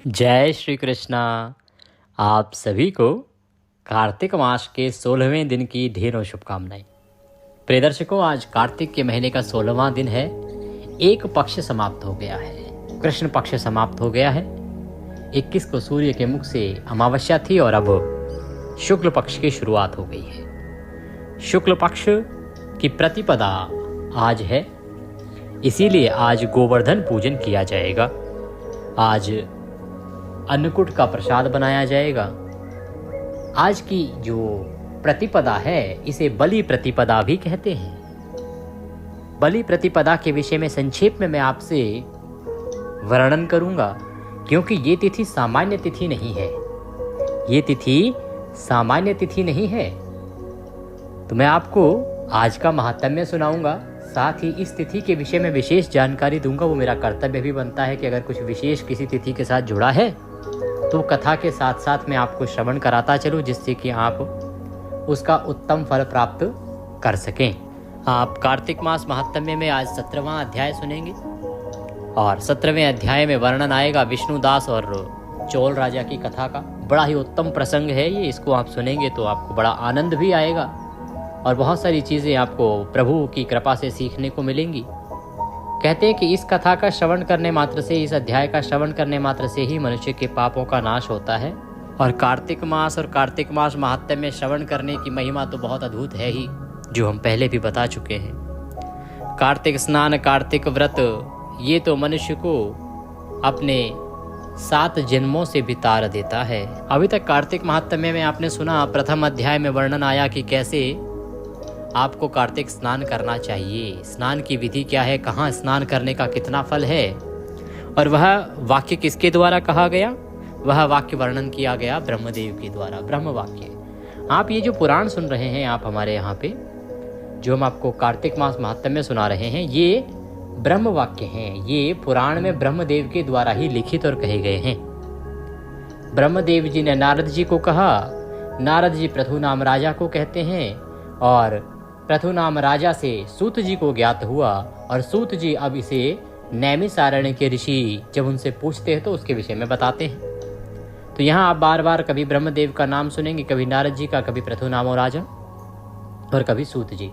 जय श्री कृष्णा। आप सभी को कार्तिक मास के 16वें दिन की ढेरों शुभकामनाएं। प्रिय दर्शकों, आज कार्तिक के महीने का 16वां दिन है। एक पक्ष समाप्त हो गया है, कृष्ण पक्ष समाप्त हो गया है। 21 को सूर्य के मुख से अमावस्या थी और अब शुक्ल पक्ष की शुरुआत हो गई है। शुक्ल पक्ष की प्रतिपदा आज है, इसीलिए आज गोवर्धन पूजन किया जाएगा। आज अन्नकूट का प्रसाद बनाया जाएगा। आज की जो प्रतिपदा है इसे बलि प्रतिपदा भी कहते हैं। बलि प्रतिपदा के विषय में संक्षेप में मैं आपसे वर्णन करूंगा, क्योंकि ये तिथि सामान्य तिथि नहीं है। ये तिथि सामान्य तिथि नहीं है, तो मैं आपको आज का महात्म्य सुनाऊंगा, साथ ही इस तिथि के विषय में विशेष जानकारी दूंगा। वो मेरा कर्तव्य भी बनता है कि अगर कुछ विशेष किसी तिथि के साथ जुड़ा है तो कथा के साथ साथ मैं आपको श्रवण कराता चलूं, जिससे कि आप उसका उत्तम फल प्राप्त कर सकें। आप कार्तिक मास महात्म्य में आज 17वां अध्याय सुनेंगे और 17वें अध्याय में वर्णन आएगा विष्णुदास और चोल राजा की कथा का। बड़ा ही उत्तम प्रसंग है ये। इसको आप सुनेंगे तो आपको बड़ा आनंद भी आएगा और बहुत सारी चीज़ें आपको प्रभु की कृपा से सीखने को मिलेंगी। कहते हैं कि इस कथा का श्रवण करने मात्र से, इस अध्याय का श्रवण करने मात्र से ही मनुष्य के पापों का नाश होता है। और कार्तिक मास महात्म्य में श्रवण करने की महिमा तो बहुत अद्भुत है ही, जो हम पहले भी बता चुके हैं। कार्तिक स्नान, कार्तिक व्रत, ये तो मनुष्य को अपने 7 जन्मों से भी तार देता है। अभी तक कार्तिक महात्म्य में आपने सुना, प्रथम अध्याय में वर्णन आया कि कैसे आपको कार्तिक स्नान करना चाहिए, स्नान की विधि क्या है, कहाँ स्नान करने का कितना फल है, और वह वाक्य किसके द्वारा कहा गया। वह वाक्य वर्णन किया गया ब्रह्मदेव के द्वारा, ब्रह्म वाक्य। आप ये जो पुराण सुन रहे हैं आप हमारे यहाँ पे, जो हम आपको कार्तिक मास महात्म्य सुना रहे हैं, ये ब्रह्म वाक्य हैं। ये पुराण में ब्रह्मदेव के द्वारा ही लिखित और कहे गए हैं। ब्रह्मदेव जी ने नारद जी को कहा, नारद जी पृथु नाम राजा को कहते हैं, और पृथु नाम राजा से सूत जी को ज्ञात हुआ, और सूत जी अब इसे नैमिषारण्य के ऋषि जब उनसे पूछते हैं तो उसके विषय में बताते हैं। तो यहाँ आप बार बार कभी ब्रह्मदेव का नाम सुनेंगे, कभी नारद जी का, कभी पृथु नामो राजा और कभी सूत जी।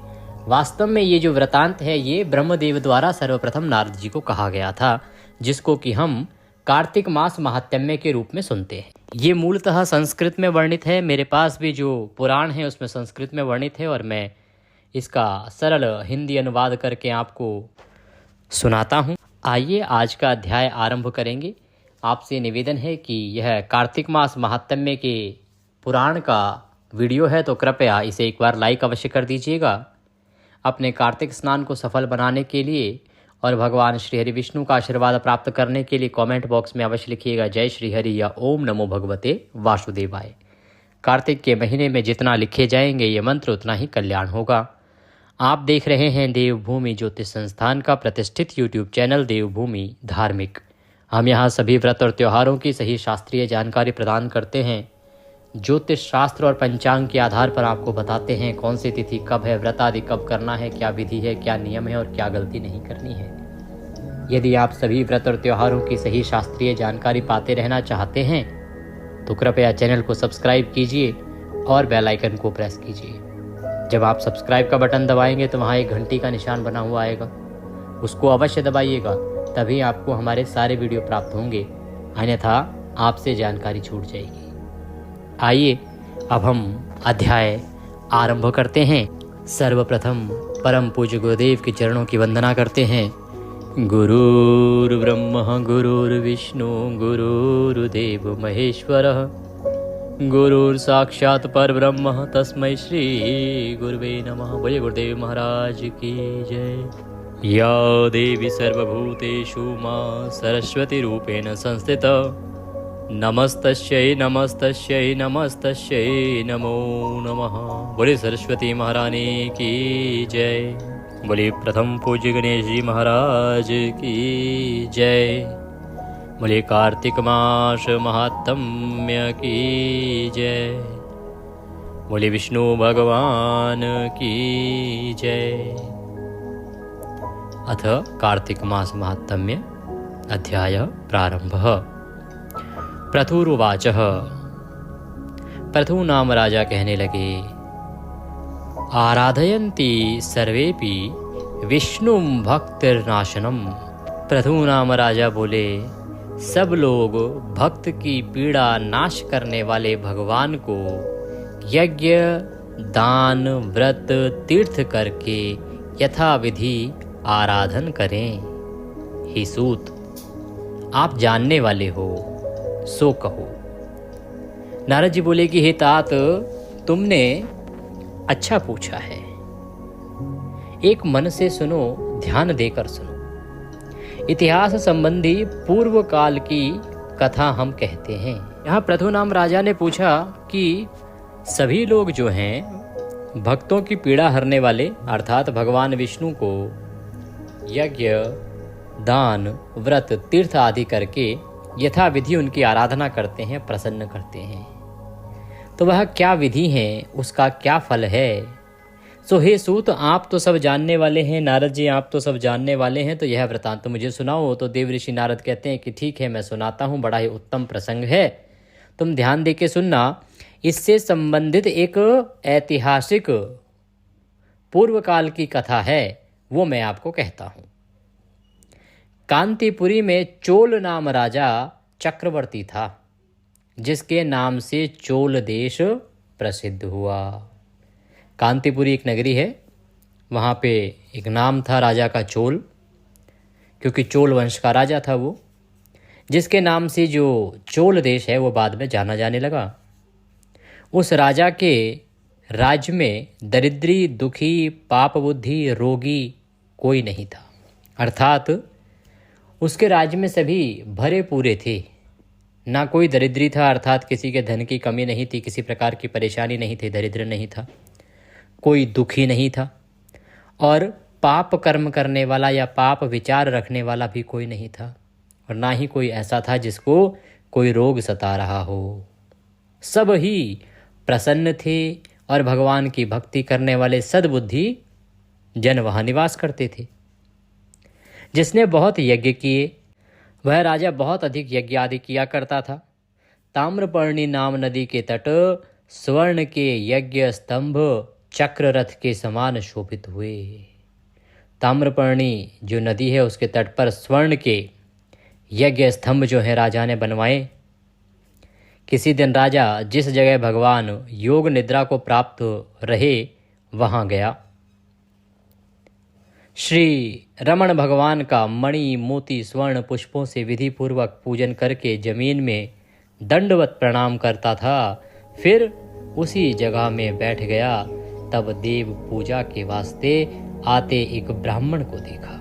वास्तव में ये जो वृतांत है ये ब्रह्मदेव द्वारा सर्वप्रथम नारद जी को कहा गया था, जिसको कि हम कार्तिक मास महात्म्य के रूप में सुनते हैं। ये मूलतः संस्कृत में वर्णित है। मेरे पास भी जो पुराण है उसमें संस्कृत में वर्णित है और मैं इसका सरल हिंदी अनुवाद करके आपको सुनाता हूँ। आइए आज का अध्याय आरंभ करेंगे। आपसे निवेदन है कि यह कार्तिक मास महात्म्य के पुराण का वीडियो है, तो कृपया इसे एक बार लाइक अवश्य कर दीजिएगा। अपने कार्तिक स्नान को सफल बनाने के लिए और भगवान श्री हरि विष्णु का आशीर्वाद प्राप्त करने के लिए कमेंट बॉक्स में अवश्य लिखिएगा जय श्री हरि या ओम नमो भगवते वासुदेवाय। कार्तिक के महीने में जितना लिखे जाएंगे ये मंत्र उतना ही कल्याण होगा। आप देख रहे हैं देवभूमि ज्योतिष संस्थान का प्रतिष्ठित यूट्यूब चैनल देवभूमि धार्मिक। हम यहाँ सभी व्रत और त्योहारों की सही शास्त्रीय जानकारी प्रदान करते हैं। ज्योतिष शास्त्र और पंचांग के आधार पर आपको बताते हैं कौन सी तिथि कब है, व्रत आदि कब करना है, क्या विधि है, क्या नियम है और क्या गलती नहीं करनी है। यदि आप सभी व्रत और त्योहारों की सही शास्त्रीय जानकारी पाते रहना चाहते हैं तो कृपया चैनल को सब्सक्राइब कीजिए और बेल आइकन को प्रेस कीजिए। जब आप सब्सक्राइब का बटन दबाएंगे तो वहाँ एक घंटी का निशान बना हुआ आएगा, उसको अवश्य दबाइएगा, तभी आपको हमारे सारे वीडियो प्राप्त होंगे, अन्यथा आपसे जानकारी छूट जाएगी। आइए अब हम अध्याय आरंभ करते हैं। सर्वप्रथम परम पूज्य गुरुदेव के चरणों की वंदना करते हैं। गुरुर्ब्रह्मा गुरुर्विष्णु गुरुर्देव महेश्वरः गुरुर्साक्षात् परब्रह्म तस्मै श्री गुरुवे नमः। बोलिए गुरुदेव महाराज की जय। या देवी सर्वभूतेषु मां सरस्वती रूपेण संस्थिता नमस्तस्यै नमस्तस्यै नमस्तस्यै नमो नमः। बोले सरस्वती महारानी की जय। बोले प्रथम पूज्य गणेश जी महाराज की जय। बोले कार्तिक मास महात्म्य की जय। बोले विष्णु भगवान की जय। अथ कार्तिक मास महात्म्य अध्याय प्रारंभः। प्रथुरुवाचः। प्रथु नाम राजा कहने लगे, आराधयन्ति सर्वेपि विष्णुं भक्तिर्नाशनम। प्रथु नाम राजा बोले, सब लोग भक्त की पीड़ा नाश करने वाले भगवान को यज्ञ दान व्रत तीर्थ करके यथाविधि आराधन करें। हे सूत, आप जानने वाले हो सो कहो। नारद जी बोले कि हे तात, तुमने अच्छा पूछा है। एक मन से सुनो, ध्यान देकर सुनो। इतिहास संबंधी पूर्व काल की कथा हम कहते हैं। यहाँ प्रथु नाम राजा ने पूछा कि सभी लोग जो हैं भक्तों की पीड़ा हरने वाले अर्थात भगवान विष्णु को यज्ञ दान व्रत तीर्थ आदि करके यथाविधि उनकी आराधना करते हैं, प्रसन्न करते हैं, तो वह क्या विधि है, उसका क्या फल है। सो हे सूत, आप तो सब जानने वाले हैं। नारद जी, आप तो सब जानने वाले हैं, तो यह वृतांत तो मुझे सुनाओ। तो देव ऋषि नारद कहते हैं कि ठीक है, मैं सुनाता हूँ, बड़ा ही उत्तम प्रसंग है, तुम ध्यान दे के सुनना। इससे संबंधित एक ऐतिहासिक पूर्व काल की कथा है, वो मैं आपको कहता हूँ। कांतिपुरी में चोल नाम राजा चक्रवर्ती था, जिसके नाम से चोल देश प्रसिद्ध हुआ। कांतिपुरी एक नगरी है, वहाँ पे एक नाम था राजा का चोल, क्योंकि चोल वंश का राजा था वो, जिसके नाम से जो चोल देश है वो बाद में जाना जाने लगा। उस राजा के राज्य में दरिद्री, दुखी, पाप बुद्धि, रोगी कोई नहीं था। अर्थात उसके राज्य में सभी भरे पूरे थे, ना कोई दरिद्री था, अर्थात किसी के धन की कमी नहीं थी, किसी प्रकार की परेशानी नहीं थी, दरिद्र नहीं था, कोई दुखी नहीं था, और पाप कर्म करने वाला या पाप विचार रखने वाला भी कोई नहीं था, और ना ही कोई ऐसा था जिसको कोई रोग सता रहा हो। सब ही प्रसन्न थे और भगवान की भक्ति करने वाले सद्बुद्धि जन वहाँ निवास करते थे। जिसने बहुत यज्ञ किए, वह राजा बहुत अधिक यज्ञ आदि किया करता था। ताम्रपर्णी नाम नदी के तट स्वर्ण के यज्ञ स्तंभ चक्र रथ के समान शोभित हुए। ताम्रपर्णी जो नदी है उसके तट पर स्वर्ण के यज्ञ स्तंभ जो है राजा ने बनवाए। किसी दिन राजा जिस जगह भगवान योग निद्रा को प्राप्त रहे वहाँ गया। श्री रमण भगवान का मणि मोती स्वर्ण पुष्पों से विधि पूर्वक पूजन करके जमीन में दंडवत प्रणाम करता था। फिर उसी जगह में बैठ गया। तब देव पूजा के वास्ते आते एक ब्राह्मण को देखा।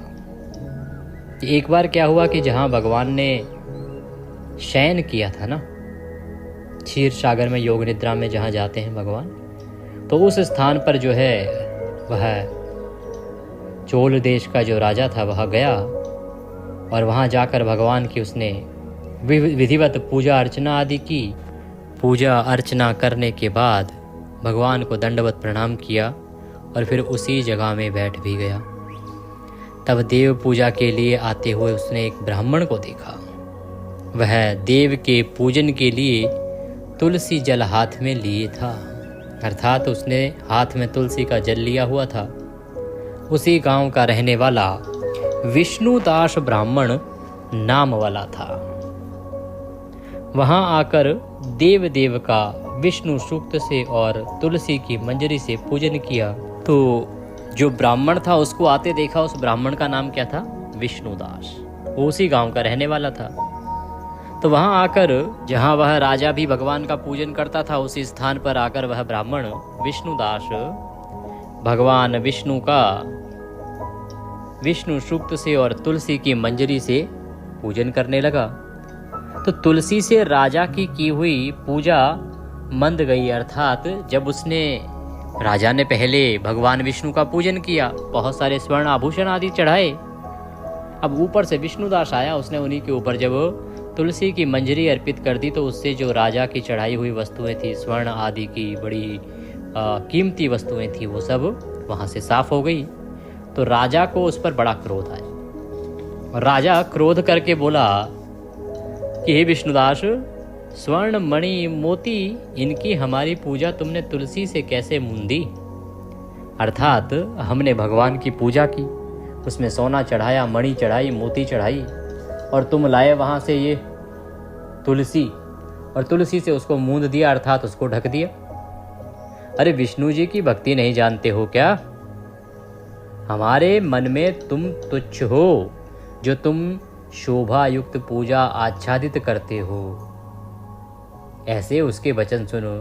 एक बार क्या हुआ कि जहाँ भगवान ने शयन किया था ना, क्षीर सागर में योग निद्रा में जहाँ जाते हैं भगवान, तो उस स्थान पर जो है वह चोल देश का जो राजा था वह गया और वहाँ जाकर भगवान की उसने विधिवत पूजा अर्चना आदि की। पूजा अर्चना करने के बाद भगवान को दंडवत प्रणाम किया और फिर उसी जगह में बैठ भी गया। तब देव पूजा के लिए आते हुए उसने एक ब्राह्मण को देखा। वह देव के पूजन के लिए तुलसी जल हाथ में लिए था, अर्थात उसने हाथ में तुलसी का जल लिया हुआ था। उसी गांव का रहने वाला विष्णुदास ब्राह्मण नाम वाला था। वहां आकर देव देव का विष्णु सूक्त से और तुलसी की मंजरी से पूजन किया। तो जो ब्राह्मण था उसको आते देखा। उस ब्राह्मण का नाम क्या था? विष्णुदास। वो उसी गांव का रहने वाला था। तो वहां आकर जहां वह राजा भी भगवान का पूजन करता था, उसी स्थान पर आकर वह ब्राह्मण विष्णुदास भगवान विष्णु का विष्णु सूक्त से और तुलसी की मंजरी से पूजन करने लगा। तो तुलसी से राजा की हुई पूजा मंद गई, अर्थात जब उसने राजा ने पहले भगवान विष्णु का पूजन किया, बहुत सारे स्वर्ण आभूषण आदि चढ़ाए। अब ऊपर से विष्णुदास आया, उसने उन्हीं के ऊपर जब तुलसी की मंजरी अर्पित कर दी तो उससे जो राजा की चढ़ाई हुई वस्तुएं थी, स्वर्ण आदि की बड़ी कीमती वस्तुएं थी, वो सब वहाँ से साफ हो गई। तो राजा को उस पर बड़ा क्रोध आया और राजा क्रोध करके बोला कि हे विष्णुदास, स्वर्ण मणि मोती इनकी हमारी पूजा तुमने तुलसी से कैसे मूंदी? अर्थात हमने भगवान की पूजा की, उसमें सोना चढ़ाया, मणि चढ़ाई, मोती चढ़ाई, और तुम लाए वहां से ये तुलसी, और तुलसी से उसको मूंद दिया, अर्थात उसको ढक दिया। अरे विष्णु जी की भक्ति नहीं जानते हो क्या? हमारे मन में तुम तुच्छ हो, जो तुम शोभा युक्त पूजा आच्छादित करते हो। ऐसे उसके वचन सुनो।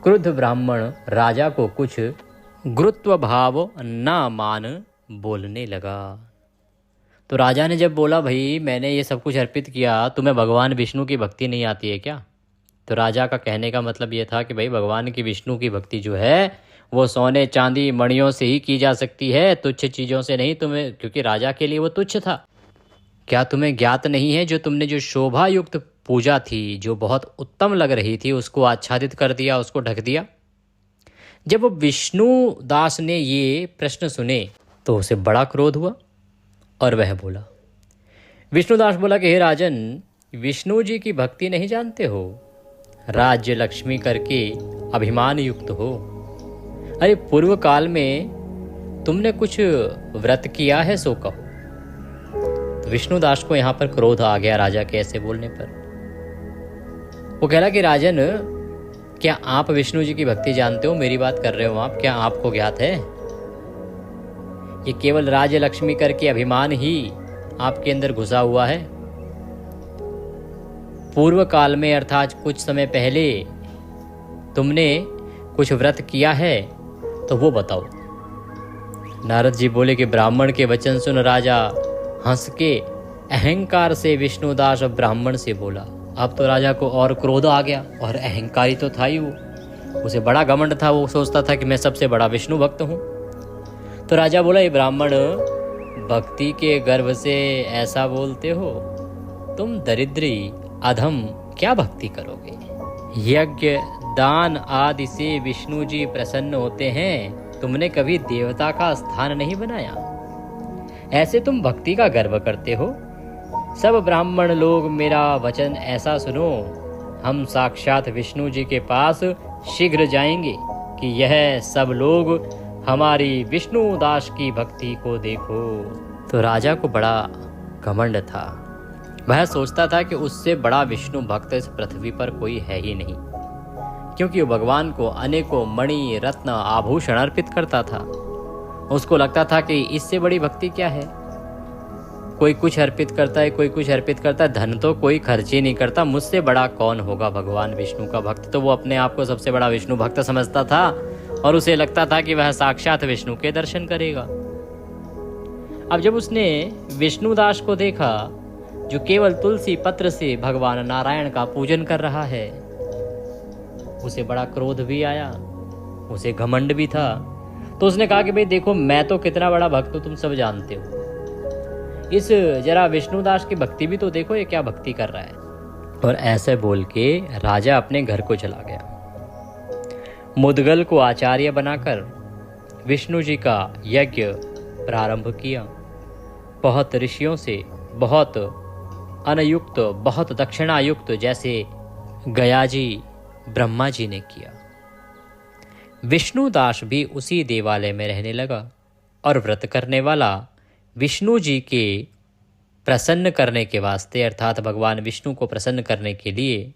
क्रुद्ध ब्राह्मण राजा को कुछ गुरुत्व भाव न मान बोलने लगा। तो राजा ने जब बोला, भाई मैंने ये सब कुछ अर्पित किया, तुम्हें भगवान विष्णु की भक्ति नहीं आती है क्या? तो राजा का कहने का मतलब ये था कि भाई भगवान की विष्णु की भक्ति जो है वो सोने चांदी मणियों से ही की जा सकती है, तुच्छ चीज़ों से नहीं। तुम्हें, क्योंकि राजा के लिए वो तुच्छ था। क्या तुम्हें ज्ञात नहीं है, जो तुमने जो शोभा युक्त पूजा थी, जो बहुत उत्तम लग रही थी, उसको आच्छादित कर दिया, उसको ढक दिया। जब विष्णु दास ने ये प्रश्न सुने तो उसे बड़ा क्रोध हुआ और वह बोला, विष्णुदास बोला कि हे राजन, विष्णु जी की भक्ति नहीं जानते हो, राज्य लक्ष्मी करके अभिमान युक्त हो। अरे पूर्व काल में तुमने कुछ व्रत किया है सो कहो। तो विष्णुदास को यहाँ पर क्रोध आ गया राजा के ऐसे बोलने पर। वो कह रहा कि राजन, क्या आप विष्णु जी की भक्ति जानते हो? मेरी बात कर रहे हो आप, क्या आपको ज्ञात है? ये केवल राज्य लक्ष्मी करके अभिमान ही आपके अंदर घुसा हुआ है। पूर्व काल में अर्थात कुछ समय पहले तुमने कुछ व्रत किया है तो वो बताओ। नारद जी बोले कि ब्राह्मण के वचन सुन राजा हंस के अहंकार से विष्णुदास ब्राह्मण से बोला। अब तो राजा को और क्रोध आ गया, और अहंकारी तो था ही वो, उसे बड़ा घमंड था, वो सोचता था कि मैं सबसे बड़ा विष्णु भक्त हूँ। तो राजा बोला, ये ब्राह्मण, भक्ति के गर्व से ऐसा बोलते हो? तुम दरिद्री अधम क्या भक्ति करोगे? यज्ञ दान आदि से विष्णु जी प्रसन्न होते हैं, तुमने कभी देवता का स्थान नहीं बनाया। ऐसे तुम भक्ति का गर्व करते हो। सब ब्राह्मण लोग मेरा वचन ऐसा सुनो, हम साक्षात विष्णु जी के पास शीघ्र जाएंगे कि यह सब लोग हमारी विष्णु दास की भक्ति को देखो। तो राजा को बड़ा घमंड था। वह सोचता था कि उससे बड़ा विष्णु भक्त इस पृथ्वी पर कोई है ही नहीं, क्योंकि वो भगवान को अनेकों मणि रत्न आभूषण अर्पित करता था। उसको लगता था कि इससे बड़ी भक्ति क्या है। कोई कुछ अर्पित करता है, कोई कुछ अर्पित करता है, धन तो कोई खर्च ही नहीं करता, मुझसे बड़ा कौन होगा भगवान विष्णु का भक्त। तो वो अपने आप को सबसे बड़ा विष्णु भक्त समझता था, और उसे लगता था कि वह साक्षात विष्णु के दर्शन करेगा। अब जब उसने विष्णुदास को देखा, जो केवल तुलसी पत्र से भगवान नारायण का पूजन कर रहा है, उसे बड़ा क्रोध भी आया, उसे घमंड भी था। तो उसने कहा कि भाई देखो, मैं तो कितना बड़ा भक्त हूं, तुम सब जानते हो। इस जरा विष्णुदास की भक्ति भी तो देखो, ये क्या भक्ति कर रहा है। और ऐसे बोल के राजा अपने घर को चला गया। मुदगल को आचार्य बनाकर विष्णु जी का यज्ञ प्रारंभ किया। बहुत ऋषियों से, बहुत अनयुक्त, बहुत दक्षिणायुक्त, जैसे गया जी, ब्रह्मा जी ने किया। विष्णुदास भी उसी देवालय में रहने लगा, और व्रत करने वाला विष्णु जी के प्रसन्न करने के वास्ते, अर्थात भगवान विष्णु को प्रसन्न करने के लिए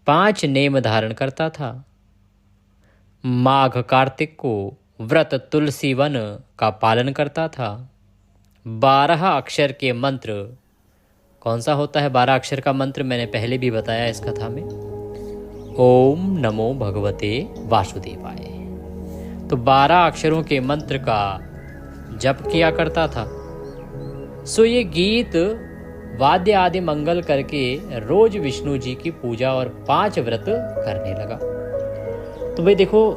5 नेम धारण करता था। माघ कार्तिक को व्रत तुलसी वन का पालन करता था। 12 अक्षर के मंत्र, कौन सा होता है 12 अक्षर का मंत्र, मैंने पहले भी बताया इस कथा में। ओम नमो भगवते वासुदेवाय। तो 12 अक्षरों के मंत्र का जप किया करता था। सो ये गीत वाद्य आदि मंगल करके रोज विष्णु जी की पूजा और 5 व्रत करने लगा। तो भाई देखो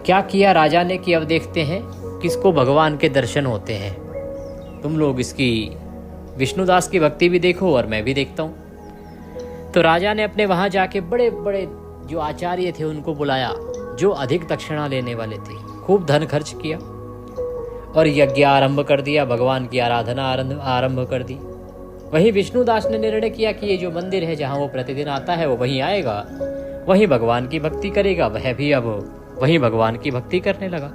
क्या किया राजा ने, कि अब देखते हैं किसको भगवान के दर्शन होते हैं। तुम लोग इसकी विष्णुदास की भक्ति भी देखो और मैं भी देखता हूँ। तो राजा ने अपने वहाँ जाके बड़े बड़े जो आचार्य थे उनको बुलाया, जो अधिक दक्षिणा लेने वाले थे। खूब धन खर्च किया और यज्ञ आरंभ कर दिया, भगवान की आराधना आरंभ कर दी। वहीं विष्णुदास ने निर्णय किया कि ये जो मंदिर है जहाँ वो प्रतिदिन आता है वो वहीं आएगा, वहीं भगवान की भक्ति करेगा। वह भी अब वहीं भगवान की भक्ति करने लगा।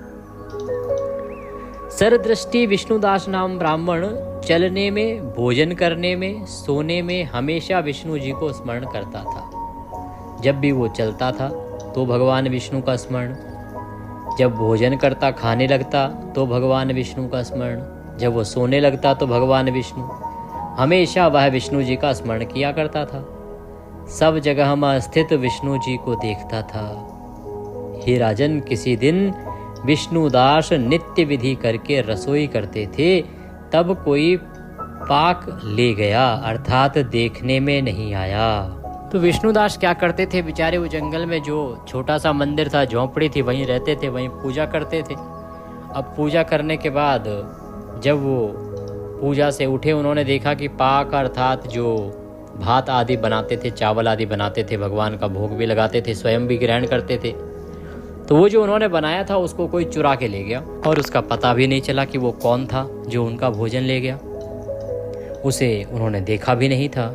सरदृष्टि विष्णुदास नाम ब्राह्मण चलने में, भोजन करने में, सोने में हमेशा विष्णु जी को स्मरण करता था। जब भी वो चलता था तो भगवान विष्णु का स्मरण, जब भोजन करता खाने लगता तो भगवान विष्णु का स्मरण, जब वो सोने लगता तो भगवान विष्णु, हमेशा वह विष्णु जी का स्मरण किया करता था। सब जगह में स्थित विष्णु जी को देखता था। हे राजन, किसी दिन विष्णुदास नित्य विधि करके रसोई करते थे, तब कोई पाक ले गया, अर्थात देखने में नहीं आया। तो विष्णुदास क्या करते थे बेचारे, वो जंगल में जो छोटा सा मंदिर था, झोंपड़ी थी, वहीं रहते थे, वहीं पूजा करते थे। अब पूजा करने के बाद जब वो पूजा से उठे, उन्होंने देखा कि पाक अर्थात जो भात आदि बनाते थे, चावल आदि बनाते थे, भगवान का भोग भी लगाते थे, स्वयं भी ग्रहण करते थे, तो वो जो उन्होंने बनाया था उसको कोई चुरा के ले गया और उसका पता भी नहीं चला कि वो कौन था जो उनका भोजन ले गया। उसे उन्होंने देखा भी नहीं था।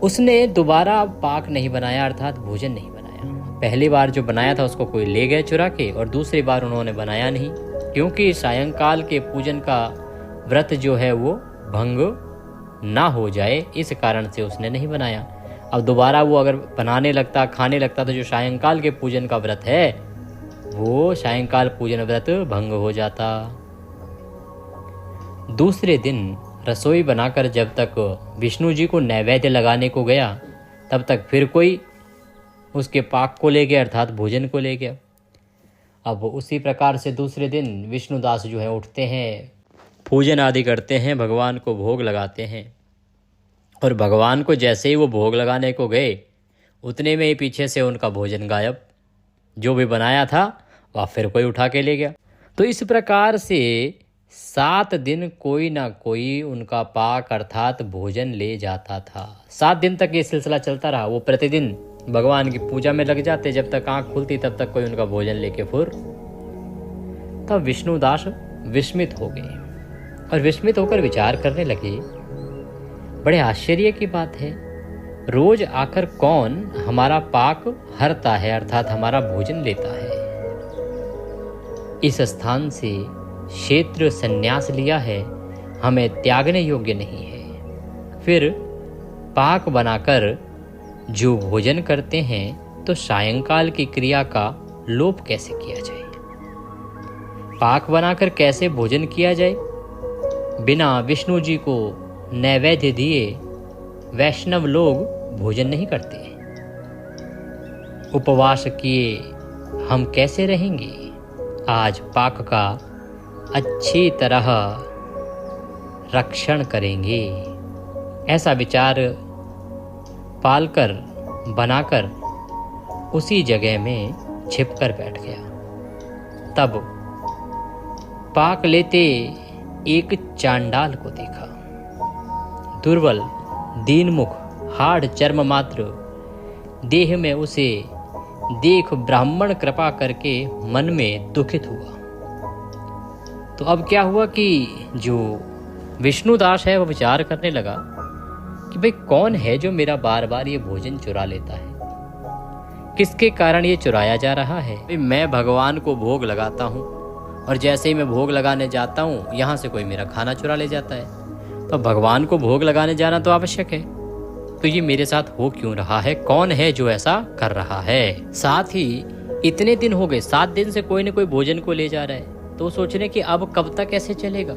उसने दोबारा पाक नहीं बनाया, अर्थात भोजन नहीं बनाया। पहली बार जो बनाया था उसको कोई ले गया चुरा के, और दूसरी बार उन्होंने बनाया नहीं, क्योंकि सायंकाल के पूजन का व्रत जो है वो भंग ना हो जाए, इस कारण से उसने नहीं बनाया। अब दोबारा वो अगर बनाने लगता, खाने लगता, तो जो सायंकाल के पूजन का व्रत है वो सायंकाल पूजन व्रत भंग हो जाता। दूसरे दिन रसोई बनाकर जब तक विष्णु जी को नैवेद्य लगाने को गया, तब तक फिर कोई उसके पाक को ले गया, अर्थात भोजन को ले गया। अब उसी प्रकार से दूसरे दिन विष्णुदास जो है उठते हैं, पूजन आदि करते हैं, भगवान को भोग लगाते हैं, और भगवान को जैसे ही वो भोग लगाने को गए, उतने में ही पीछे से उनका भोजन गायब। जो भी बनाया था वह फिर कोई उठा के ले गया। तो इस प्रकार से 7 दिन कोई ना कोई उनका पाक अर्थात भोजन ले जाता था। 7 दिन तक ये सिलसिला चलता रहा। वो प्रतिदिन भगवान की पूजा में लग जाते, जब तक आंख खुलती तब तक कोई उनका भोजन लेके फुर। तब विष्णुदास विस्मित हो गए और विस्मित होकर विचार करने लगे, बड़े आश्चर्य की बात है, रोज आकर कौन हमारा पाक हरता है, अर्थात हमारा भोजन लेता है। इस स्थान से क्षेत्र संन्यास लिया है, हमें त्यागने योग्य नहीं है। फिर पाक बनाकर जो भोजन करते हैं तो सायंकाल की क्रिया का लोप कैसे किया जाए? पाक बनाकर कैसे भोजन किया जाए? बिना विष्णु जी को नैवेद्य दिए वैष्णव लोग भोजन नहीं करते। उपवास किए हम कैसे रहेंगे? आज पाक का अच्छी तरह रक्षण करेंगे। ऐसा विचार पालकर बनाकर उसी जगह में छिपकर बैठ गया। तब पाक लेते एक चांडाल को देखा। दुर्बल, दीनमुख, हाड़ चर्म मात्र देह में उसे देख ब्राह्मण कृपा करके मन में दुखित हुआ। तो अब क्या हुआ कि जो विष्णुदास है वो विचार करने लगा कि भाई कौन है जो मेरा बार बार ये भोजन चुरा लेता है, किसके कारण ये चुराया जा रहा है। मैं भगवान को भोग लगाता हूँ और जैसे ही मैं भोग लगाने जाता हूँ यहाँ से कोई मेरा खाना चुरा ले जाता है। तो भगवान को भोग लगाने जाना तो आवश्यक है, तो ये मेरे साथ हो क्यों रहा है? कौन है जो ऐसा कर रहा है? साथ ही इतने दिन हो गए, 7 दिन से कोई न कोई भोजन को ले जा रहा है। तो सोच रहे कि अब कब तक ऐसे चलेगा,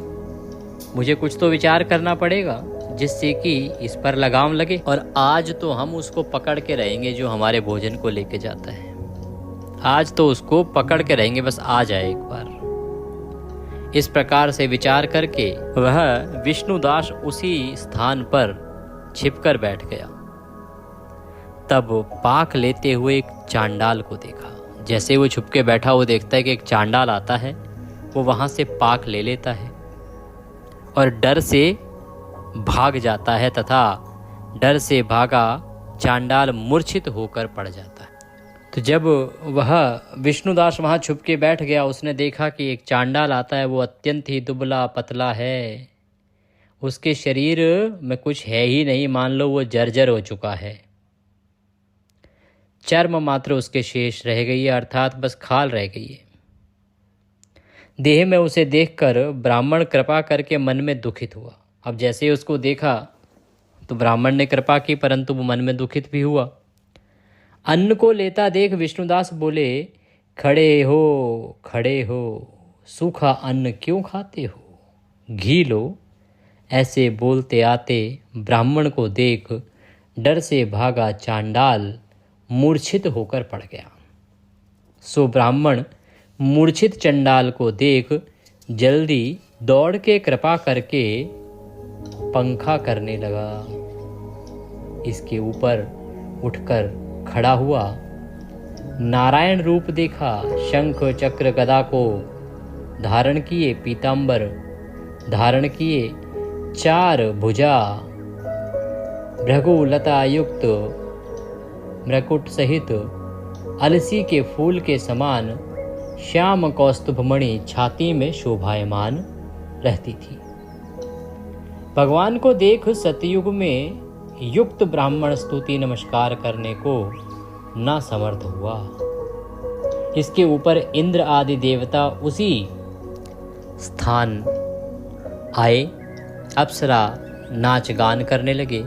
मुझे कुछ तो विचार करना पड़ेगा जिससे कि इस पर लगाम लगे, और आज तो हम उसको पकड़ के रहेंगे जो हमारे भोजन को लेके जाता है। आज तो उसको पकड़ के रहेंगे, बस आ जाए एक बार। इस प्रकार से विचार करके वह विष्णुदास उसी स्थान पर छिपकर बैठ गया। तब पाक लेते हुए एक चांडाल को देखा। जैसे वो छुप के बैठा, वो देखता है कि एक चांडाल आता है, वो वहां से पाक ले लेता है और डर से भाग जाता है, तथा डर से भागा चांडाल मूर्छित होकर पड़ जाता है। तो जब वह विष्णुदास वहाँ छुप के बैठ गया, उसने देखा कि एक चांडाल आता है, वो अत्यंत ही दुबला पतला है, उसके शरीर में कुछ है ही नहीं, मान लो वो जर्जर हो चुका है। चर्म मात्र उसके शेष रह गई है, अर्थात बस खाल रह गई है। देह में उसे देखकर ब्राह्मण कृपा करके मन में दुखित हुआ। अब जैसे ही उसको देखा तो ब्राह्मण ने कृपा की, परंतु वो मन में दुखित भी हुआ। अन्न को लेता देख विष्णुदास बोले, खड़े हो, सूखा अन्न क्यों खाते हो, घी लो। ऐसे बोलते आते ब्राह्मण को देख डर से भागा चांडाल मूर्छित होकर पड़ गया। सो ब्राह्मण मूर्छित चंडाल को देख जल्दी दौड़ के कृपा करके पंखा करने लगा। इसके ऊपर उठकर खड़ा हुआ, नारायण रूप देखा, शंख चक्र गदा को धारण किए, पीतांबर धारण किए, 4 भुजा भृगु लता युक्त मृकुट सहित अलसी के फूल के समान श्याम कौस्तुभमणि छाती में शोभायमान रहती थी। भगवान को देख सतयुग में युक्त ब्राह्मण स्तुति नमस्कार करने को न समर्थ हुआ। इसके ऊपर इंद्र आदि देवता उसी स्थान आए, अप्सरा नाच गान करने लगे।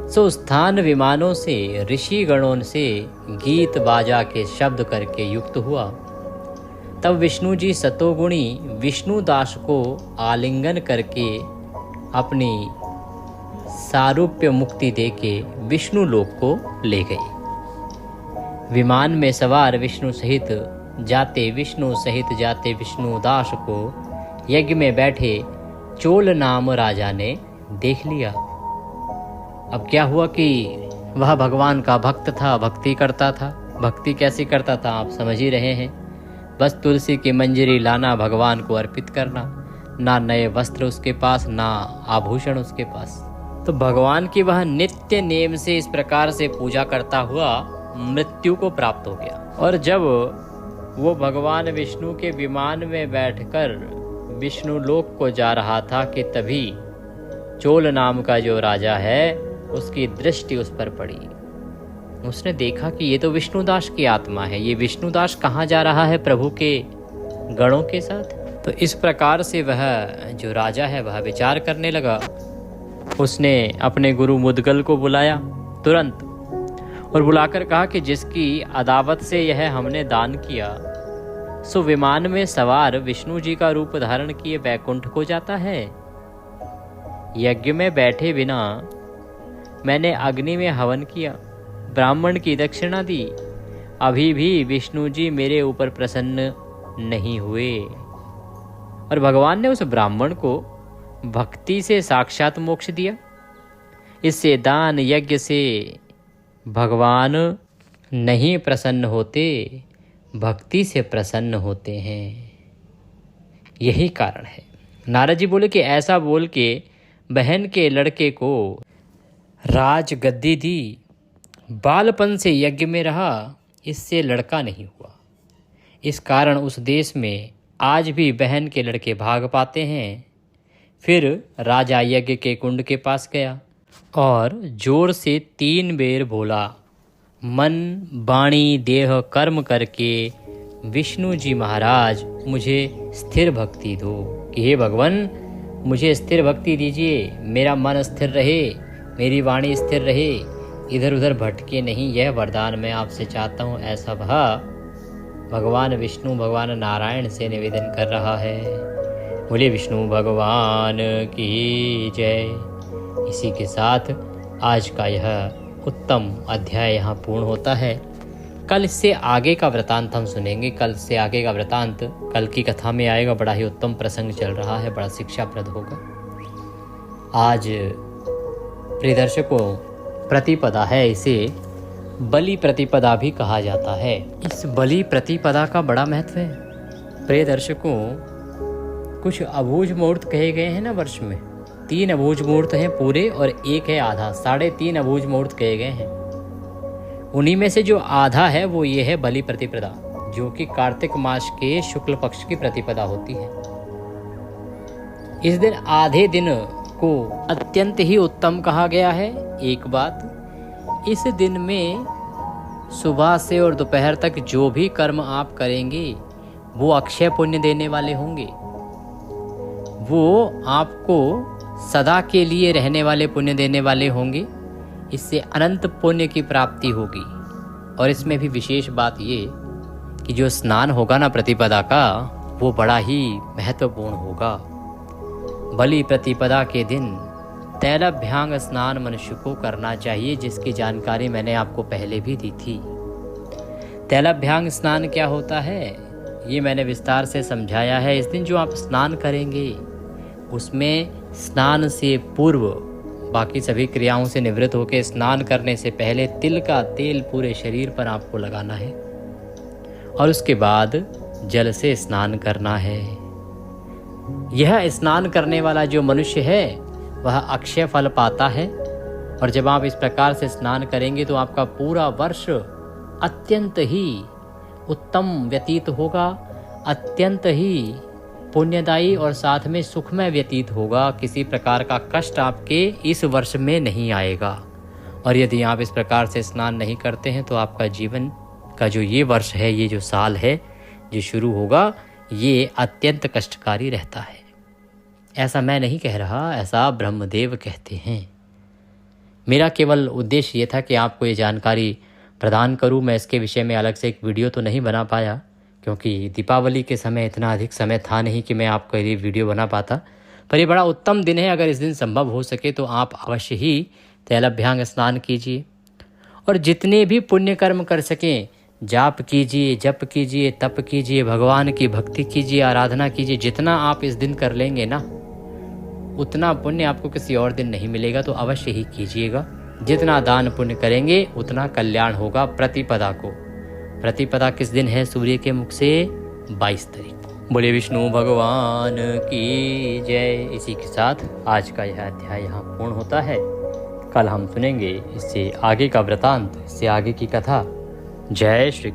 सो स्थान विमानों से, ऋषि गणों से गीत बाजा के शब्द करके युक्त हुआ। तब विष्णु जी सतोगुणी विष्णुदास को आलिंगन करके अपनी सारूप्य मुक्ति देके विष्णु लोक को ले गए। विमान में सवार विष्णु सहित जाते विष्णुदास को यज्ञ में बैठे चोल नाम राजा ने देख लिया। अब क्या हुआ कि वह भगवान का भक्त था, भक्ति करता था। भक्ति कैसे करता था आप समझ ही रहे हैं। बस तुलसी की मंजरी लाना, भगवान को अर्पित करना, ना नए वस्त्र उसके पास, ना आभूषण उसके पास। तो भगवान की वह नित्य नेम से इस प्रकार से पूजा करता हुआ मृत्यु को प्राप्त हो गया। और जब वो भगवान विष्णु के विमान में बैठकर विष्णु लोक को जा रहा था कि तभी चोल नाम का जो राजा है उसकी दृष्टि उस पर पड़ी। उसने देखा कि ये तो विष्णुदास की आत्मा है, ये विष्णुदास कहाँ जा रहा है प्रभु के गणों के साथ। तो इस प्रकार से वह जो राजा है वह विचार करने लगा। उसने अपने गुरु मुद्गल को बुलाया तुरंत और बुलाकर कहा कि जिसकी अदावत से यह हमने दान किया सो विमान में सवार विष्णु जी का रूप धारण किए वैकुंठ को जाता है। यज्ञ में बैठे बिना मैंने अग्नि में हवन किया, ब्राह्मण की दक्षिणा दी, अभी भी विष्णु जी मेरे ऊपर प्रसन्न नहीं हुए। और भगवान ने उस ब्राह्मण को भक्ति से साक्षात मोक्ष दिया। इससे दान यज्ञ से भगवान नहीं प्रसन्न होते, भक्ति से प्रसन्न होते हैं। यही कारण है। नारद जी बोले कि ऐसा बोल के बहन के लड़के को राज गद्दी दी, बालपन से यज्ञ में रहा, इससे लड़का नहीं हुआ। इस कारण उस देश में आज भी बहन के लड़के भाग पाते हैं। फिर राजा यज्ञ के कुंड के पास गया और जोर से 3 बेर बोला, मन वाणी देह कर्म करके विष्णु जी महाराज मुझे स्थिर भक्ति दो। कि हे भगवान मुझे स्थिर भक्ति दीजिए, मेरा मन स्थिर रहे, मेरी वाणी स्थिर रहे, इधर उधर भटके नहीं, यह वरदान मैं आपसे चाहता हूँ। ऐसा भगवान विष्णु भगवान नारायण से निवेदन कर रहा है। बोले विष्णु भगवान की जय। इसी के साथ आज का यह उत्तम अध्याय यहाँ पूर्ण होता है। कल इससे आगे का वृतांत हम सुनेंगे। कल से आगे का वृतांत कल की कथा में आएगा। बड़ा ही उत्तम प्रसंग चल रहा है, बड़ा शिक्षाप्रद होगा। आज प्रिय दर्शकों प्रतिपदा है, इसे बलि प्रतिपदा भी कहा जाता है। इस बलि प्रतिपदा का बड़ा महत्व है। प्रिय दर्शकों कुछ अबूझ मुहूर्त कहे गए हैं ना वर्ष में। 3 अबूझ मुहूर्त हैं पूरे और 1 है आधा, 3.5 अबूझ मुहूर्त कहे गए हैं। उन्हीं में से जो आधा है वो ये है बलि प्रतिपदा, जो कि कार्तिक मास के शुक्ल पक्ष की प्रतिपदा होती है। इस दिन आधे दिन को अत्यंत ही उत्तम कहा गया है। एक बात, इस दिन में सुबह से और दोपहर तक जो भी कर्म आप करेंगे वो अक्षय पुण्य देने वाले होंगे, वो आपको सदा के लिए रहने वाले पुण्य देने वाले होंगे। इससे अनंत पुण्य की प्राप्ति होगी। और इसमें भी विशेष बात ये कि जो स्नान होगा ना प्रतिपदा का, वो बड़ा ही महत्वपूर्ण होगा। बलि प्रतिपदा के दिन तैलभ्यांग स्नान मनुष्य को करना चाहिए, जिसकी जानकारी मैंने आपको पहले भी दी थी। तैलभ्यांग स्नान क्या होता है ये मैंने विस्तार से समझाया है। इस दिन जो आप स्नान करेंगे उसमें स्नान से पूर्व बाकी सभी क्रियाओं से निवृत्त होकर स्नान करने से पहले तिल का तेल पूरे शरीर पर आपको लगाना है और उसके बाद जल से स्नान करना है। यह स्नान करने वाला जो मनुष्य है वह अक्षय फल पाता है। और जब आप इस प्रकार से स्नान करेंगे तो आपका पूरा वर्ष अत्यंत ही उत्तम व्यतीत होगा, अत्यंत ही पुण्यदायी और साथ में सुखमय व्यतीत होगा। किसी प्रकार का कष्ट आपके इस वर्ष में नहीं आएगा। और यदि आप इस प्रकार से स्नान नहीं करते हैं तो आपका जीवन का जो ये वर्ष है, ये जो साल है जो शुरू होगा, ये अत्यंत कष्टकारी रहता है। ऐसा मैं नहीं कह रहा, ऐसा ब्रह्मदेव कहते हैं। मेरा केवल उद्देश्य ये था कि आपको ये जानकारी प्रदान करूं। मैं इसके विषय में अलग से एक वीडियो तो नहीं बना पाया, क्योंकि दीपावली के समय इतना अधिक समय था नहीं कि मैं आपके लिए वीडियो बना पाता। पर ये बड़ा उत्तम दिन है। अगर इस दिन संभव हो सके तो आप अवश्य ही तैलभ्यांग स्नान कीजिए और जितने भी पुण्य कर्म कर सकें, जाप कीजिए, जप कीजिए, तप कीजिए, भगवान की भक्ति कीजिए, आराधना कीजिए। जितना आप इस दिन कर लेंगे ना, उतना पुण्य आपको किसी और दिन नहीं मिलेगा, तो अवश्य ही कीजिएगा। जितना दान पुण्य करेंगे उतना कल्याण होगा। प्रतिपदा को, प्रतिपदा किस दिन है? सूर्य के मुख से 22 तारीख को। बोले विष्णु भगवान की जय। इसी के साथ आज का यह अध्याय यहाँ पूर्ण होता है। कल हम सुनेंगे इससे आगे का वृतांत, इससे आगे की कथा। जय श्री कृष्ण।